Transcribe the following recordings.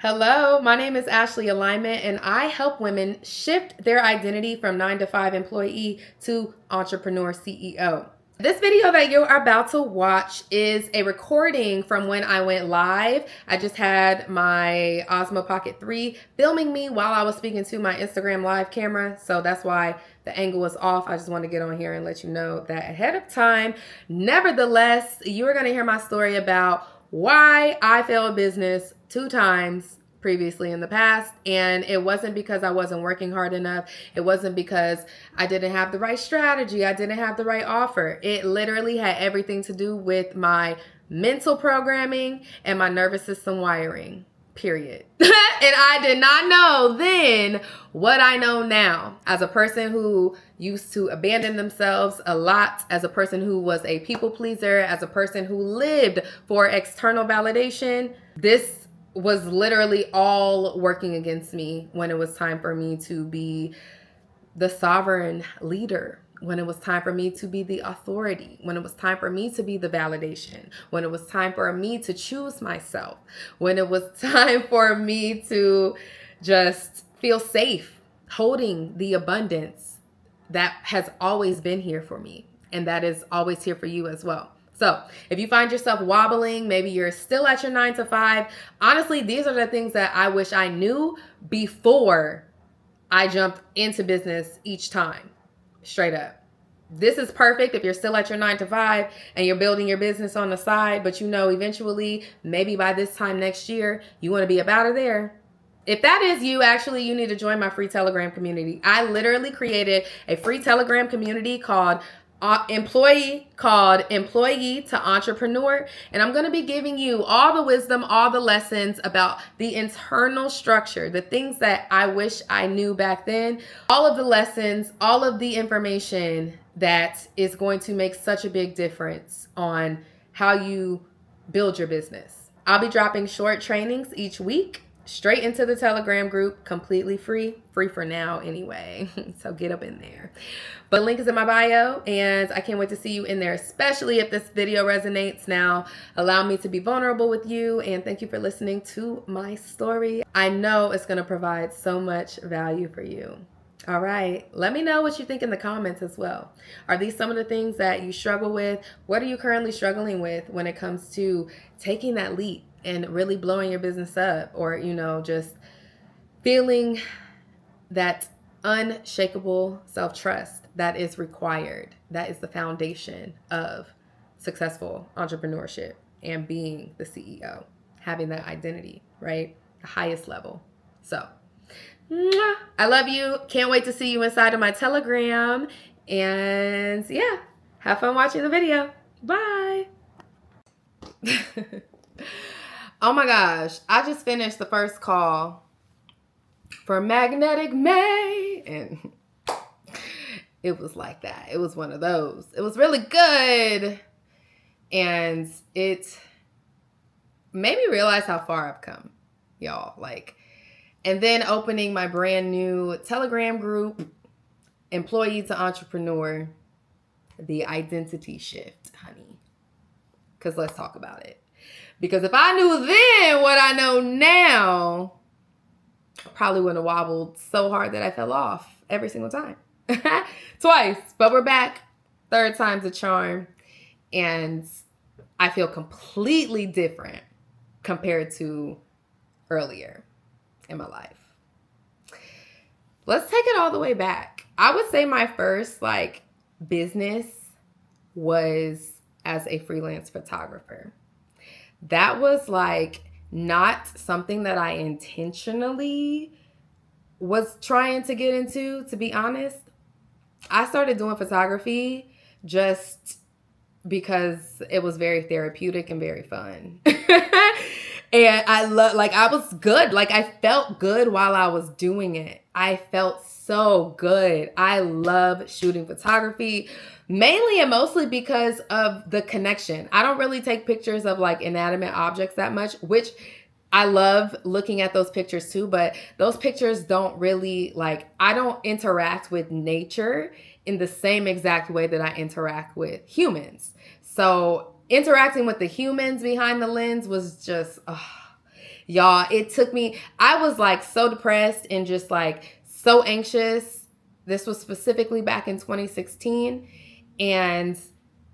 Hello, my name is Ashley Alignment, and I help women shift their identity from 9-to-5 employee to entrepreneur CEO. This video that you are about to watch is a recording from when I went live. I just had my Osmo Pocket 3 filming me while I was speaking to my Instagram live camera, so that's why the angle was off. I just want to get on here and let you know that ahead of time. Nevertheless, you are going to hear my story about why I failed business 2 times previously in the past, and it wasn't because I wasn't working hard enough. It wasn't because I didn't have the right strategy. I didn't have the right offer. It literally had everything to do with my mental programming and my nervous system wiring, period. And I did not know then what I know now, as a person who used to abandon themselves a lot, as a person who was a people pleaser, as a person who lived for external validation. This was literally all working against me when it was time for me to be the sovereign leader, when it was time for me to be the authority, when it was time for me to be the validation, when it was time for me to choose myself, when it was time for me to just feel safe, holding the abundance that has always been here for me and that is always here for you as well. So if you find yourself wobbling, maybe you're still at your 9-to-5, honestly, these are the things that I wish I knew before I jumped into business each time, straight up. This is perfect if you're still at your 9-to-5 and you're building your business on the side, but you know eventually, maybe by this time next year, you want to be up out of there. If that is you, actually, you need to join my free Telegram community. I literally created a free Telegram community called Employee to Entrepreneur, and I'm going to be giving you all the wisdom, all the lessons about the internal structure, the things that I wish I knew back then, all of the lessons, all of the information that is going to make such a big difference on how you build your business. I'll be dropping short trainings each week straight into the Telegram group, completely free for now anyway. So get up in there. But the link is in my bio, and I can't wait to see you in there, especially if this video resonates. Now, allow me to be vulnerable with you, and thank you for listening to my story. I know it's going to provide so much value for you. All right, let me know what you think in the comments as well. Are these some of the things that you struggle with? What are you currently struggling with when it comes to taking that leap and really blowing your business up, or, you know, just feeling that unshakable self-trust that is required? That is the foundation of successful entrepreneurship and being the CEO, having that identity, right? The highest level. So, I love you. Can't wait to see you inside of my Telegram. And yeah, have fun watching the video. Bye. Oh my gosh, I just finished the first call for Magnetic May, and it was like that. It was one of those. It was really good, and it made me realize how far I've come, y'all. And then opening my brand new Telegram group, Employee to Entrepreneur, the identity shift, honey. Because let's talk about it. Because if I knew then what I know now, I probably wouldn't have wobbled so hard that I fell off every single time. Twice. But we're back. Third time's a charm. And I feel completely different compared to earlier in my life. Let's take it all the way back. I would say my first business was as a freelance photographer. That was not something that I intentionally was trying to get into, to be honest. I started doing photography just because it was very therapeutic and very fun. And I was good. I felt good while I was doing it. I felt so good. I love shooting photography, mainly and mostly because of the connection. I don't really take pictures of inanimate objects that much, which I love looking at those pictures too, but those pictures don't really I don't interact with nature in the same exact way that I interact with humans. So interacting with the humans behind the lens was just, Y'all, it took me, I was like so depressed and just like so anxious. This was specifically back in 2016. And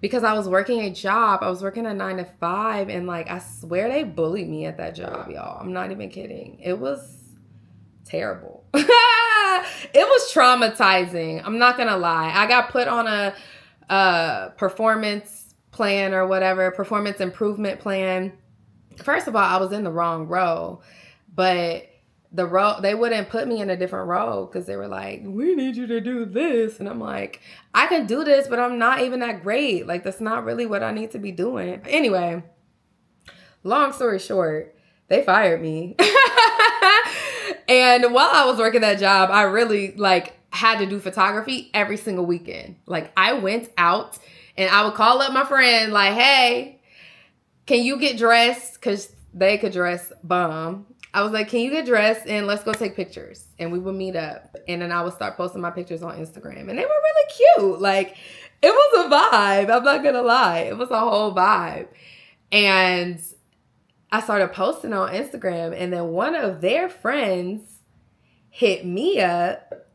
because I was working a job, I was working a 9 to 5, and like I swear they bullied me at that job, y'all. I'm not even kidding. It was terrible. It was traumatizing. I'm not gonna lie. I got put on a performance plan or whatever, performance improvement plan. First of all, I was in the wrong role, but the role, they wouldn't put me in a different role because they were like, we need you to do this. And I'm like, I can do this, but I'm not even that great. Like, that's not really what I need to be doing. Anyway, long story short, they fired me. And while I was working that job, I really like had to do photography every single weekend. Like, I went out and I would call up my friend like, hey, can you get dressed? Because they could dress bomb. I was like, can you get dressed and let's go take pictures? And we would meet up. And then I would start posting my pictures on Instagram. And they were really cute. Like, it was a vibe. I'm not going to lie. It was a whole vibe. And I started posting on Instagram. And then one of their friends hit me up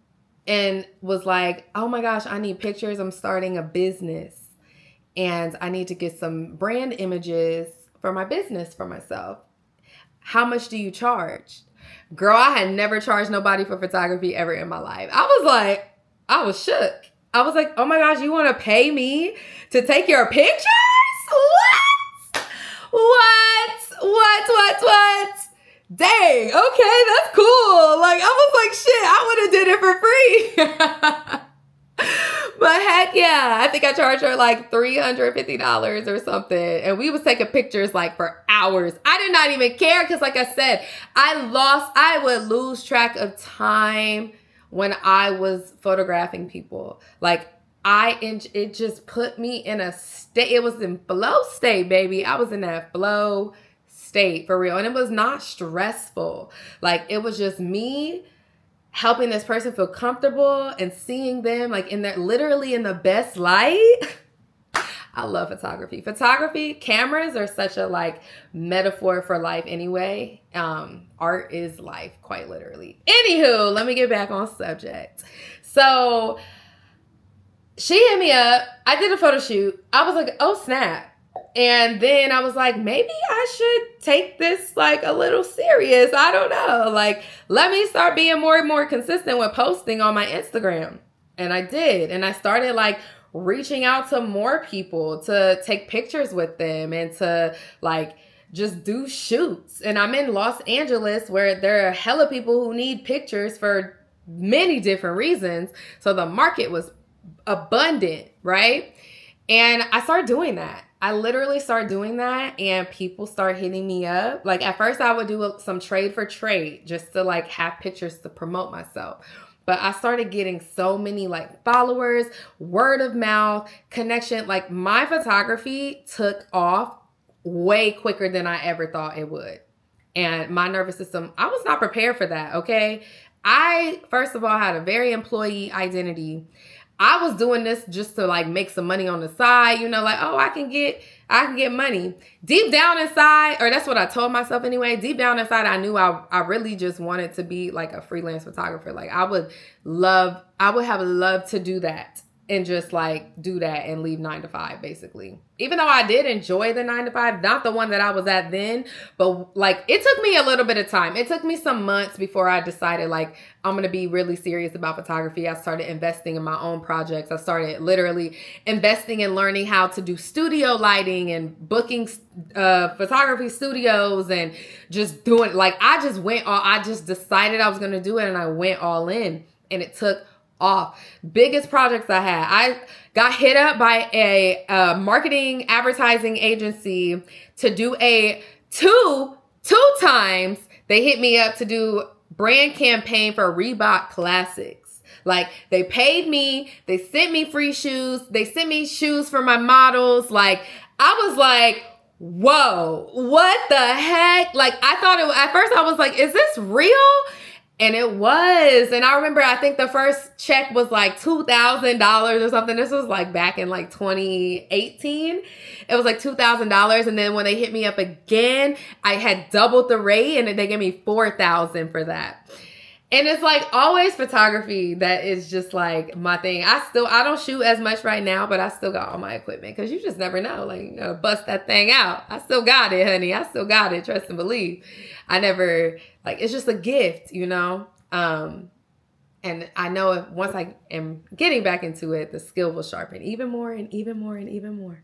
and was like, oh my gosh, I need pictures. I'm starting a business. And I need to get some brand images for my business for myself. How much do you charge? Girl, I had never charged nobody for photography ever in my life. I was shook. I was like, oh my gosh, you want to pay me to take your pictures? What? Dang, okay, that's cool. Like, I was like, shit, I would have did it for free. But heck yeah, I think I charged her like $350 or something. And we was taking pictures like for hours. I did not even care because like I said, I would lose track of time when I was photographing people. Like it just put me in a state. It was in flow state, baby. I was in that flow state for real. And it was not stressful. Like it was just me helping this person feel comfortable and seeing them like literally in the best light. I love photography. Cameras are such a like metaphor for life anyway. Art is life, quite literally. Anywho, let me get back on subject. So she hit me up. I did a photo shoot. I was like, oh snap. And then I was like, maybe I should take this like a little serious. I don't know. Like, let me start being more and more consistent with posting on my Instagram. And I did. And I started like reaching out to more people to take pictures with them and to like just do shoots. And I'm in Los Angeles where there are hella people who need pictures for many different reasons. So the market was abundant, right? And I started doing that. I literally started doing that and people start hitting me up. Like at first I would do some trade for trade just to like have pictures to promote myself. But I started getting so many like followers, word of mouth, connection. Like my photography took off way quicker than I ever thought it would. And my nervous system, I was not prepared for that, okay? I, first of all, had a very employee identity. I was doing this just to like make some money on the side, you know, like, oh, I can get money. Deep down inside, or that's what I told myself anyway, deep down inside, I knew I really just wanted to be like a freelance photographer. Like I would have loved to do that and just like do that and leave 9 to 5 basically. Even though I did enjoy the 9 to 5, not the one that I was at then, but like it took me a little bit of time. It took me some months before I decided like I'm going to be really serious about photography. I started investing in my own projects. I started literally investing in learning how to do studio lighting and booking photography studios and just doing like I just decided I was going to do it and I went all in and it took off. Biggest projects I had. I got hit up by a marketing advertising agency to do two times. They hit me up to do brand campaign for Reebok Classics. Like they paid me, they sent me free shoes, they sent me shoes for my models. Like I was like, whoa, what the heck? Like I thought at first I was like, is this real? And it was. And I remember, I think the first check was like $2,000 or something. This was like back in like 2018. It was like $2,000. And then when they hit me up again, I had doubled the rate and they gave me $4,000 for that. And it's like always photography that is just like my thing. I don't shoot as much right now, but I still got all my equipment because you just never know. Like, you gotta bust that thing out. I still got it, honey. I still got it. Trust and believe. I never, like, it's just a gift, you know? And I know if once I am getting back into it, the skill will sharpen even more and even more and even more.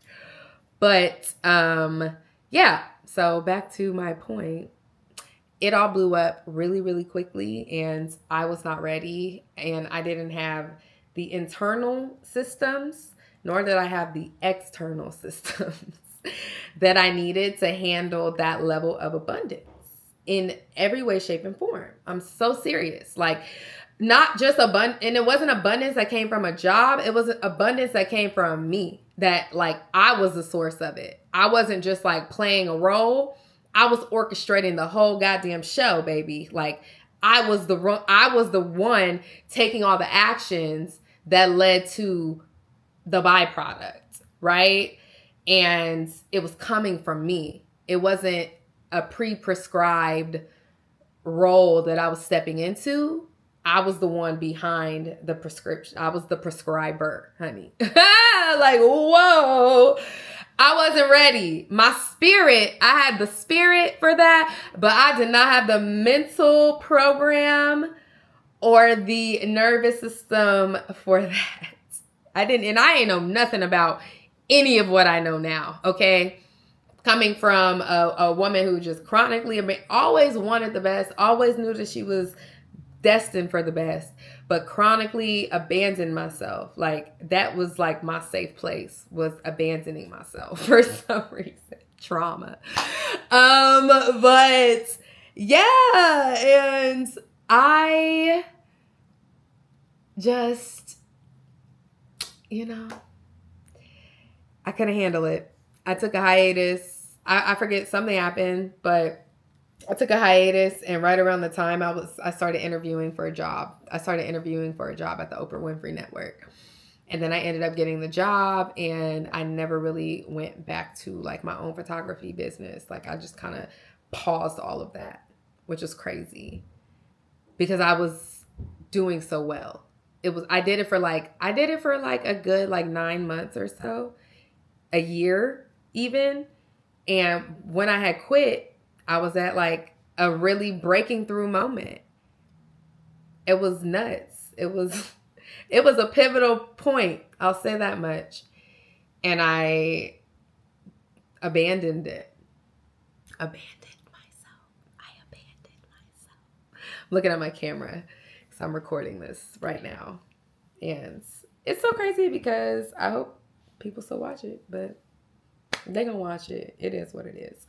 But yeah, so back to my point. It all blew up really, really quickly, and I was not ready, and I didn't have the internal systems, nor did I have the external systems that I needed to handle that level of abundance in every way, shape, and form. I'm so serious. Like, not just abundance, and it wasn't abundance that came from a job. It was abundance that came from me, that like I was the source of it. I wasn't just like playing a role. I was orchestrating the whole goddamn show, baby. Like I was the one taking all the actions that led to the byproduct, right? And it was coming from me. It wasn't a pre-prescribed role that I was stepping into. I was the one behind the prescription. I was the prescriber, honey. Like, whoa. I wasn't ready. My spirit, I had the spirit for that, but I did not have the mental program or the nervous system for that. I didn't, and I ain't know nothing about any of what I know now, okay? Coming from a woman who just chronically, always wanted the best, always knew that she was destined for the best, but chronically abandoned myself. Like that was like my safe place, was abandoning myself for some reason. Trauma. But yeah, and I just, you know, I couldn't handle it. I took a hiatus. I forget, something happened, but I took a hiatus, and right around the time I started interviewing for a job. I started interviewing for a job at the Oprah Winfrey Network. And then I ended up getting the job, and I never really went back to like my own photography business. Like I just kind of paused all of that, which is crazy because I was doing so well. I did it for like a good like 9 months or so, a year even. And when I had quit, I was at like a really breaking through moment. It was nuts. It was a pivotal point. I'll say that much. And I abandoned it. Abandoned myself. I'm looking at my camera because I'm recording this right now. And it's so crazy because I hope people still watch it, but they gonna watch it. It is what it is.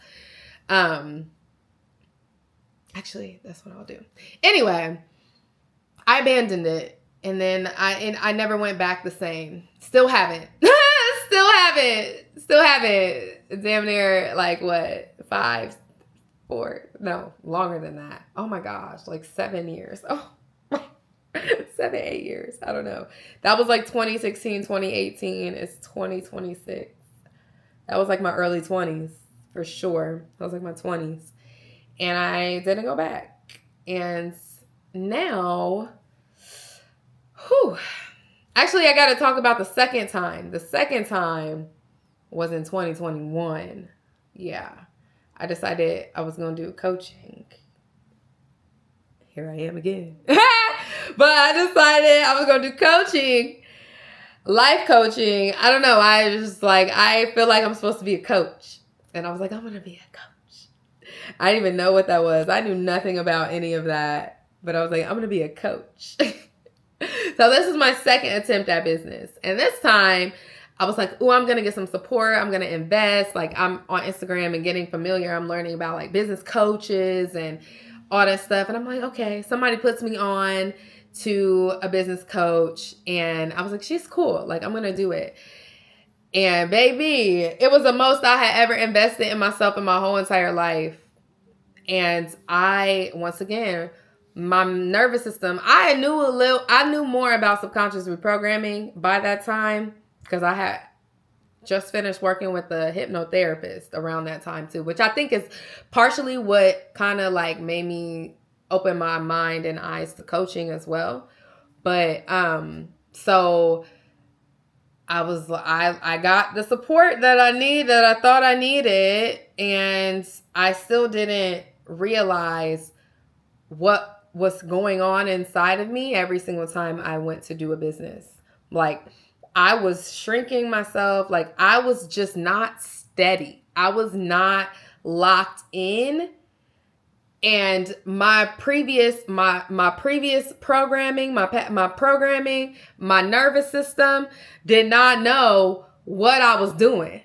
Actually, that's what I'll do. Anyway, I abandoned it, and then I never went back the same. Still haven't. Still haven't. Damn near like what? longer than that. Oh my gosh, like 7 years. Oh, 7, 8 years. I don't know. That was like 2016, 2018. It's 2026. That was like my early 20s for sure. That was like my 20s. And I didn't go back. And now, actually, I got to talk about the second time. The second time was in 2021. Yeah. I decided I was going to do coaching. Here I am again. But I decided I was going to do coaching. Life coaching. I don't know. I was just like, I feel like I'm supposed to be a coach. And I was like, I'm going to be a coach. I didn't even know what that was. I knew nothing about any of that. But I was like, I'm going to be a coach. So this is my second attempt at business. And this time I was like, I'm going to get some support. I'm going to invest. Like I'm on Instagram and getting familiar. I'm learning about like business coaches and all that stuff. And I'm like, okay, somebody puts me on to a business coach. And I was like, she's cool. Like I'm going to do it. And baby, it was the most I had ever invested in myself in my whole entire life. And I, once again, my nervous system, I knew more about subconscious reprogramming by that time because I had just finished working with a hypnotherapist around that time too, which I think is partially what kind of like made me open my mind and eyes to coaching as well. But so I got the support that I thought I needed, and I still didn't realize what was going on inside of me every single time I went to do a business. Like, I was shrinking myself. Like, I was just not steady. I was not locked in. And my previous programming, my nervous system did not know what I was doing.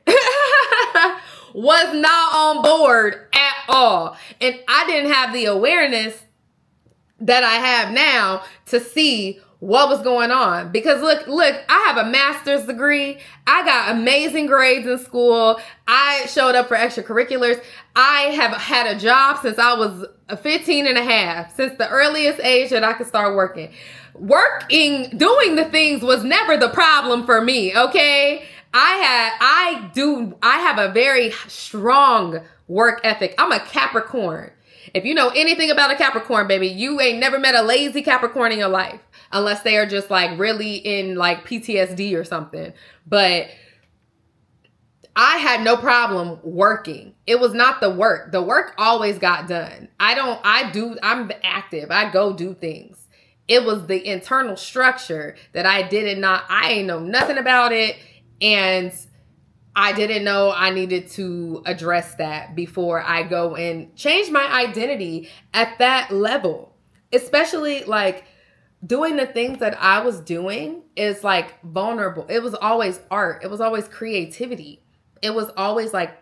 Was not on board at all. And I didn't have the awareness that I have now to see what was going on. Because look, I have a master's degree. I got amazing grades in school. I showed up for extracurriculars. I have had a job since I was 15 and a half, since the earliest age that I could start working. Doing the things was never the problem for me, okay? I have a very strong work ethic. I'm a Capricorn. If you know anything about a Capricorn, baby, you ain't never met a lazy Capricorn in your life, unless they are just like really in like PTSD or something. But I had no problem working. It was not the work. The work always got done. I'm active. I go do things. It was the internal structure that I ain't know nothing about it. And I didn't know I needed to address that before I go and change my identity at that level. Especially like doing the things that I was doing is like vulnerable. It was always art. It was always creativity. It was always like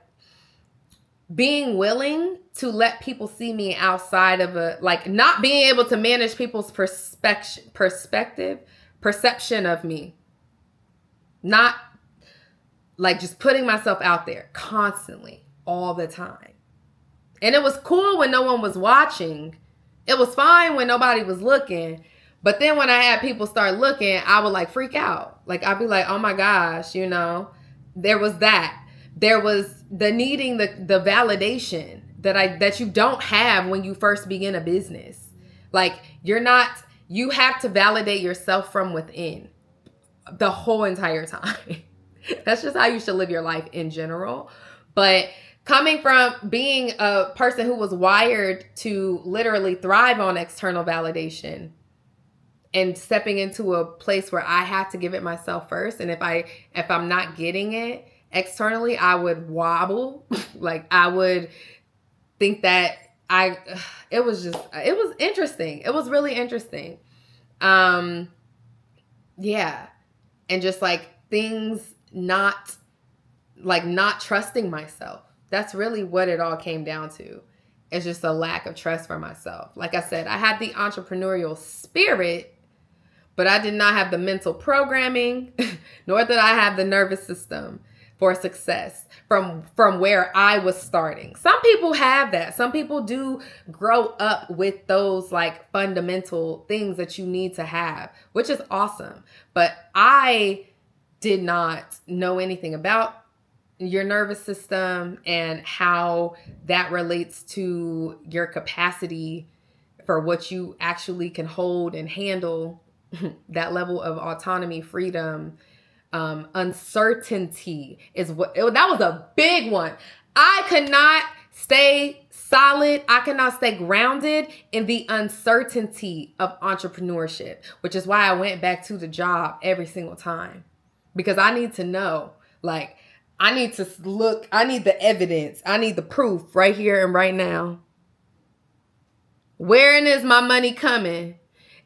being willing to let people see me outside of not being able to manage people's perception of me. Not like just putting myself out there constantly, all the time. And it was cool when no one was watching. It was fine when nobody was looking. But then when I had people start looking, I would like freak out. Like, I'd be like, oh my gosh, there was that. There was the needing the validation that you don't have when you first begin a business. Like, you have to validate yourself from within the whole entire time. That's just how you should live your life in general. But coming from being a person who was wired to literally thrive on external validation and stepping into a place where I had to give it myself first. And if I'm not getting it externally, I would wobble. Like, I would think that it was interesting. It was really interesting. Yeah. And just like things not trusting myself. That's really what it all came down to. It's just a lack of trust for myself. Like I said, I had the entrepreneurial spirit, but I did not have the mental programming, nor did I have the nervous system for success from where I was starting. Some people have that. Some people do grow up with those like fundamental things that you need to have, which is awesome. But I did not know anything about your nervous system and how that relates to your capacity for what you actually can hold and handle, that level of autonomy, freedom, uncertainty that was a big one. I could not stay solid. I could not stay grounded in the uncertainty of entrepreneurship, which is why I went back to the job every single time. Because I need to know, like, I need to look, I need the evidence. I need the proof right here and right now. Where is my money coming?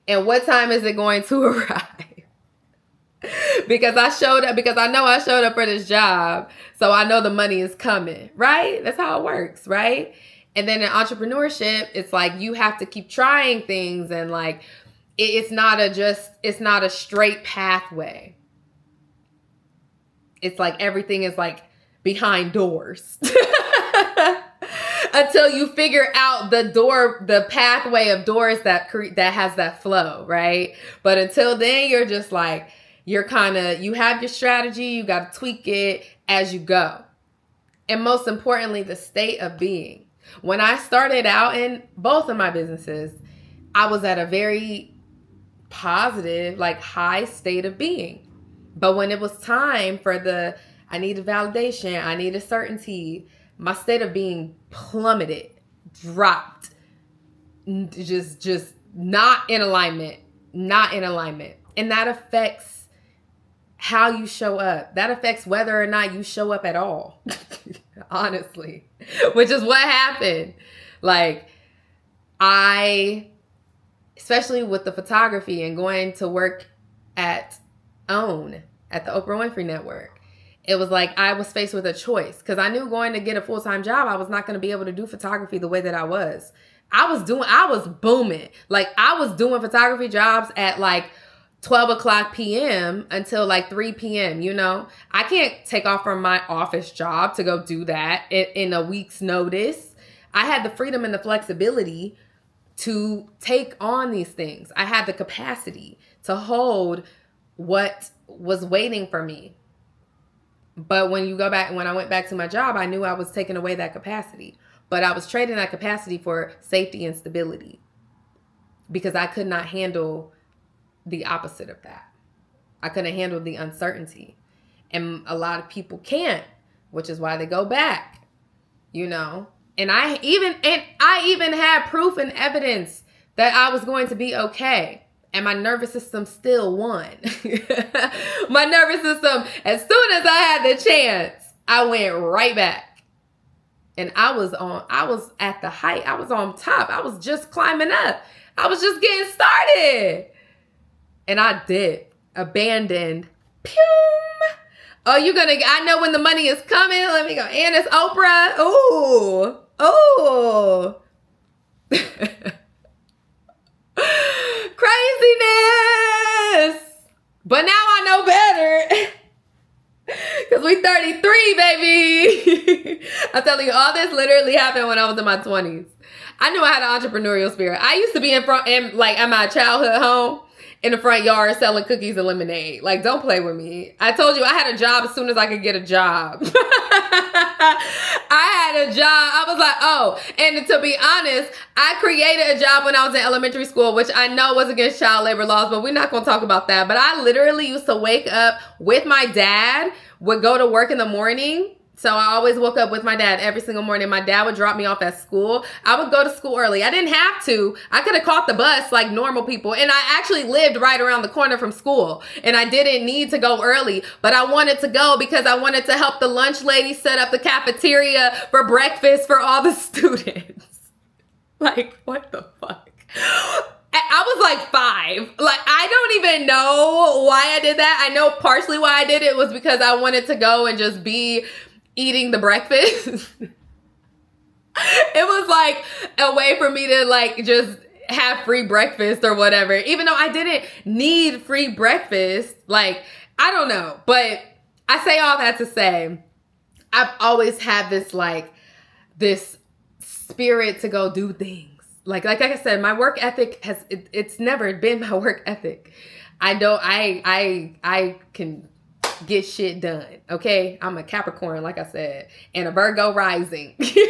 And what time is it going to arrive? Because I know I showed up for this job. So I know the money is coming, right? That's how it works, right? And then in entrepreneurship, it's like you have to keep trying things and like, it's not a straight pathway. It's like everything is like behind doors. until you figure out the pathway of doors that has that flow, right? But until then, you're just like, you have your strategy, you got to tweak it as you go. And most importantly, the state of being. When I started out in both of my businesses, I was at a very positive, like high state of being. But when it was time for I needed validation, I needed certainty, my state of being plummeted, dropped, just not in alignment. And that affects how you show up. That affects whether or not you show up at all. Honestly, which is what happened. Like, especially with the photography and going to work at OWN, at the Oprah Winfrey Network, it was like I was faced with a choice, because I knew going to get a full-time job, I was not going to be able to do photography the way that I was. I was booming. Like, I was doing photography jobs at like 12 o'clock p.m. until like 3 p.m., you know? I can't take off from my office job to go do that in a week's notice. I had the freedom and the flexibility to take on these things. I had the capacity to hold what was waiting for me. But when I went back to my job, I knew I was taking away that capacity. But I was trading that capacity for safety and stability, because I could not handle the opposite of that. I couldn't handle the uncertainty. And a lot of people can't, which is why they go back, you know? And I even had proof and evidence that I was going to be okay. And my nervous system still won. My nervous system, as soon as I had the chance, I went right back. And I was at the height. I was on top. I was just climbing up. I was just getting started. And I did. Abandoned. Pew! Oh, I know when the money is coming. Let me go. And it's Oprah. Ooh. Oh. Craziness. But now I know better. Because we 33, baby. I'm telling you, all this literally happened when I was in my 20s. I knew I had an entrepreneurial spirit. I used to be at my childhood home in the front yard selling cookies and lemonade. Like, don't play with me. I told you I had a job as soon as I could get a job. I had a job. I was like, oh, and to be honest, I created a job when I was in elementary school, which I know was against child labor laws, but we're not going to talk about that. But I literally used to wake up with my dad, would go to work in the morning. So I always woke up with my dad every single morning. My dad would drop me off at school. I would go to school early. I didn't have to. I could have caught the bus like normal people. And I actually lived right around the corner from school. And I didn't need to go early. But I wanted to go because I wanted to help the lunch lady set up the cafeteria for breakfast for all the students. Like, what the fuck? I was like 5. Like, I don't even know why I did that. I know partially why I did it was because I wanted to go and just be eating the breakfast. It was like a way for me to like just have free breakfast or whatever, even though I didn't need free breakfast. Like, I don't know, but I say all that to say I've always had this spirit to go do things. Like I said, my work ethic it's never been my work ethic. I can get shit done. Okay. I'm a Capricorn, like I said, and a Virgo rising. Good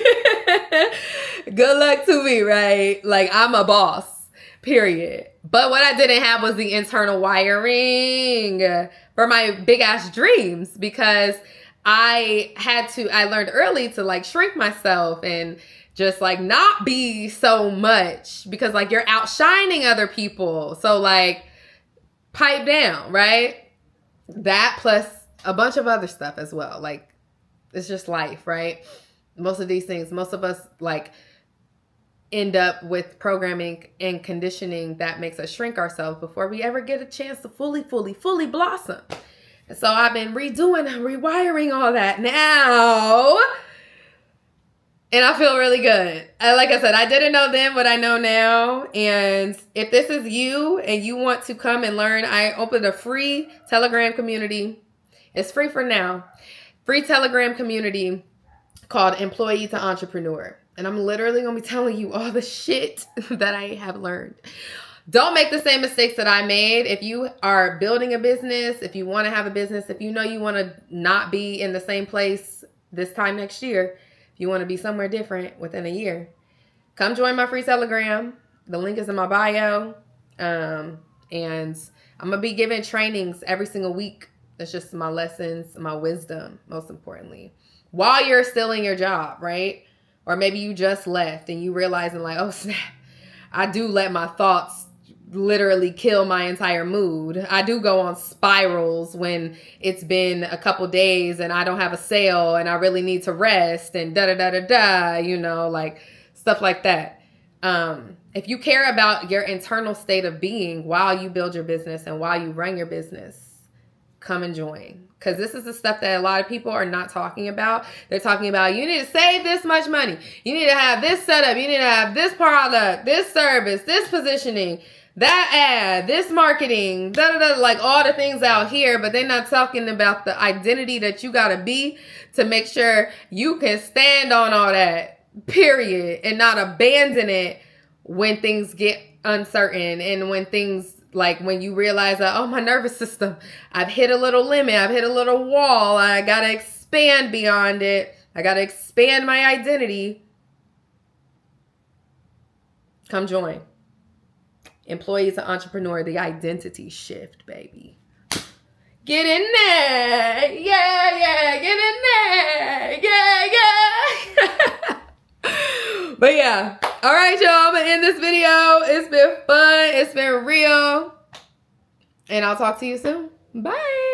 luck to me, right? Like, I'm a boss, period. But what I didn't have was the internal wiring for my big ass dreams, because I learned early to like shrink myself and just like not be so much, because like you're outshining other people. So like pipe down, right? That plus a bunch of other stuff as well. Like, it's just life, right? Most of these things, most of us like end up with programming and conditioning that makes us shrink ourselves before we ever get a chance to fully blossom. And so I've been rewiring all that now. And I feel really good. Like I said, I didn't know then what I know now. And if this is you and you want to come and learn, I opened a free Telegram community. It's free for now. Free Telegram community called Employee to Entrepreneur. And I'm literally going to be telling you all the shit that I have learned. Don't make the same mistakes that I made. If you are building a business, if you want to have a business, if you know you want to not be in the same place this time next year, if you want to be somewhere different within a year, come join my free Telegram. The link is in my bio. And I'm going to be giving trainings every single week. That's just my lessons, my wisdom, most importantly. While you're still in your job, right? Or maybe you just left and you realizing like, oh snap, I do let my thoughts literally kill my entire mood. I do go on spirals when it's been a couple days and I don't have a sale and I really need to rest and you know, like stuff like that. If you care about your internal state of being while you build your business and while you run your business, come and join. Because this is the stuff that a lot of people are not talking about. They're talking about, you need to save this much money. You need to have this setup. You need to have this product, this service, this positioning, that ad, this marketing, like all the things out here. But they're not talking about the identity that you got to be to make sure you can stand on all that, period, and not abandon it when things get uncertain and when things like when you realize that, oh, my nervous system, I've hit a little limit. I've hit a little wall. I got to expand beyond it. I got to expand my identity. Come join. Employees and entrepreneur, the identity shift, baby. Get in there. Yeah, yeah. Get in there. Yeah, yeah. But yeah. All right, y'all. I'm going to end this video. It's been fun. It's been real. And I'll talk to you soon. Bye.